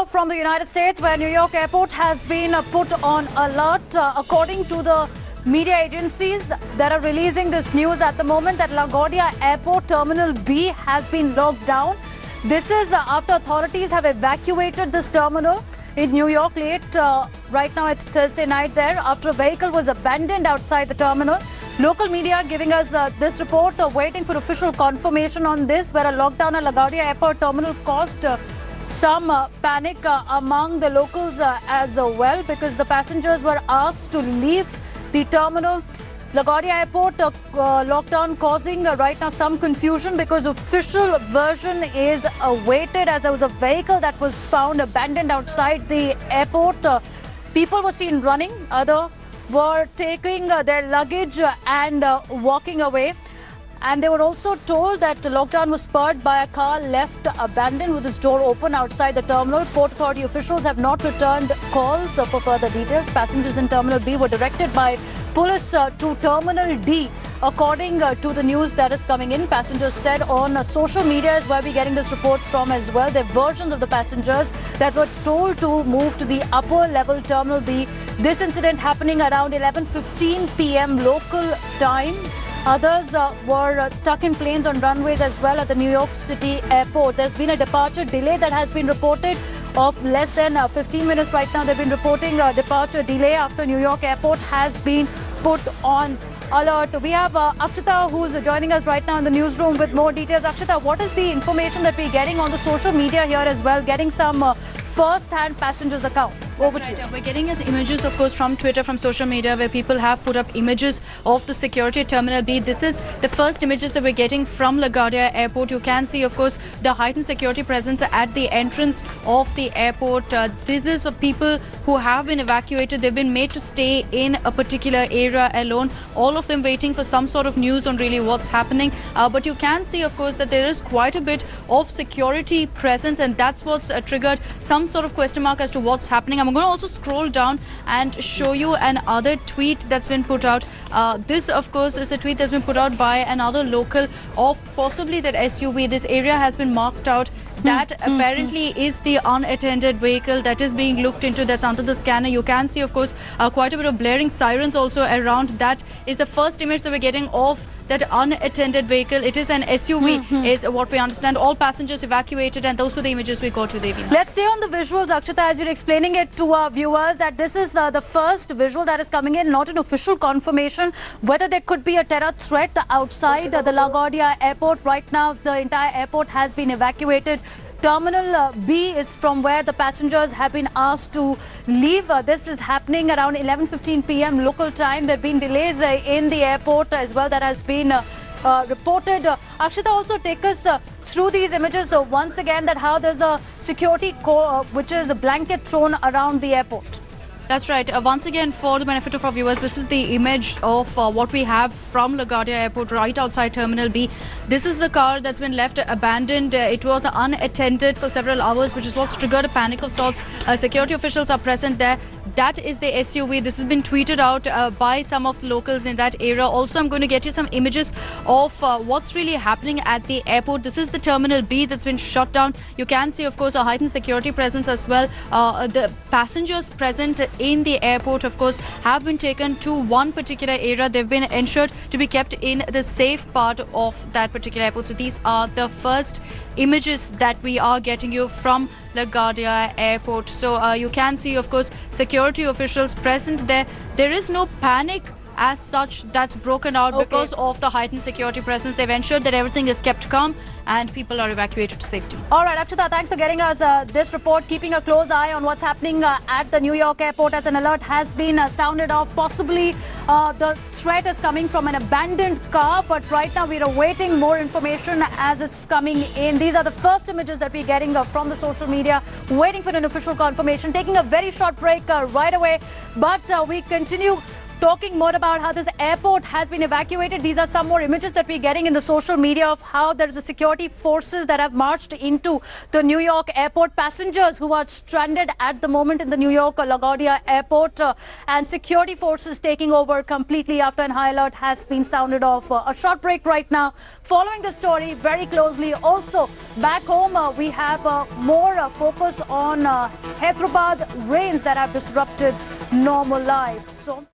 now from the United States, where New York Airport has been put on alert. According to the media agencies that are releasing this news at the moment, that LaGuardia Airport Terminal B has been locked down. This is after authorities have evacuated this terminal in New York late. Right now it's Thursday night there, after a vehicle was abandoned outside the terminal. Local media giving us this report, waiting for official confirmation on this, where a lockdown at LaGuardia Airport Terminal caused some panic among the locals as well, because the passengers were asked to leave the terminal. LaGuardia Airport lockdown causing right now some confusion, because official version is awaited, as there was a vehicle that was found abandoned outside the airport. People were seen running, others were taking their luggage and walking away. And they were also told that the lockdown was spurred by a car left abandoned with its door open outside the terminal. Port Authority officials have not returned calls for further details. Passengers in Terminal B were directed by police to Terminal D, according to the news that is coming in. Passengers said on social media is where we're getting this report from as well. There are versions of the passengers that were told to move to the upper level Terminal B. This incident happening around 11:15 p.m. local time. Others were stuck in planes on runways as well at the New York City airport. There's been a departure delay that has been reported of less than 15 minutes right now. They've been reporting a departure delay after New York airport has been put on alert. We have Akshita, who's joining us right now in the newsroom with more details. Akshita, what is the information that we're getting on the social media here as well, getting some first-hand passengers account? Over to you. We're getting us images, of course, from Twitter, from social media, where people have put up images of the security at Terminal B. This is the first images that we're getting from LaGuardia Airport. You can see, of course, the heightened security presence at the entrance of the airport. This is of people who have been evacuated. They've been made to stay in a particular area alone. All of them waiting for some sort of news on really what's happening. But you can see, of course, that there is quite a bit of security presence, and that's what's triggered some sort of question mark as to what's happening. I'm going to also scroll down and show you another tweet that's been put out. This, of course, is a tweet that's been put out by another local of possibly that SUV. This area has been marked out. That apparently is the unattended vehicle that is being looked into, that's under the scanner. You can see, of course, quite a bit of blaring sirens also around. That is the first image that we're getting of that unattended vehicle. It is an SUV, is what we understand. All passengers evacuated, and those were the images we got to the Devina. Let's stay on the visuals, Akshita, as you're explaining it to our viewers, that this is the first visual that is coming in, not an official confirmation whether there could be a terror threat outside the LaGuardia Airport. Right now, the entire airport has been evacuated. Terminal B is from where the passengers have been asked to leave. This is happening around 11:15 p.m. local time. There have been delays in the airport as well that has been reported. Akshita, also take us through these images once again, that how there's a security which is a blanket thrown around the airport. That's right. Once again, for the benefit of our viewers, this is the image of what we have from LaGuardia Airport right outside Terminal B. This is the car that's been left abandoned. It was unattended for several hours, which is what's triggered a panic of sorts. Security officials are present there. That is the SUV. This has been tweeted out by some of the locals in that area. Also, I'm going to get you some images of what's really happening at the airport. This is the Terminal B that's been shut down. You can see, of course, a heightened security presence as well. The passengers present in the airport, of course, have been taken to one particular area. They've been ensured to be kept in the safe part of that particular airport. So these are the first images that we are getting you from LaGuardia Airport. So you can see, of course, security officials present there. There is no panic as such that's broken out because of the heightened security presence. They've ensured that everything is kept calm and people are evacuated to safety. All right, Akshita, thanks for getting us this report, keeping a close eye on what's happening at the New York airport, as an alert has been sounded off. Possibly the threat is coming from an abandoned car, but right now we're awaiting more information as it's coming in. These are the first images that we're getting from the social media, waiting for an official confirmation. Taking a very short break right away, but we continue talking more about how this airport has been evacuated. These are some more images that we're getting in the social media of how there's a security forces that have marched into the New York airport. Passengers who are stranded at the moment in the New York LaGuardia airport and security forces taking over completely after an high alert has been sounded off. A short break right now. Following the story very closely. Also, back home, we have more focus on Hyderabad rains that have disrupted normal life. So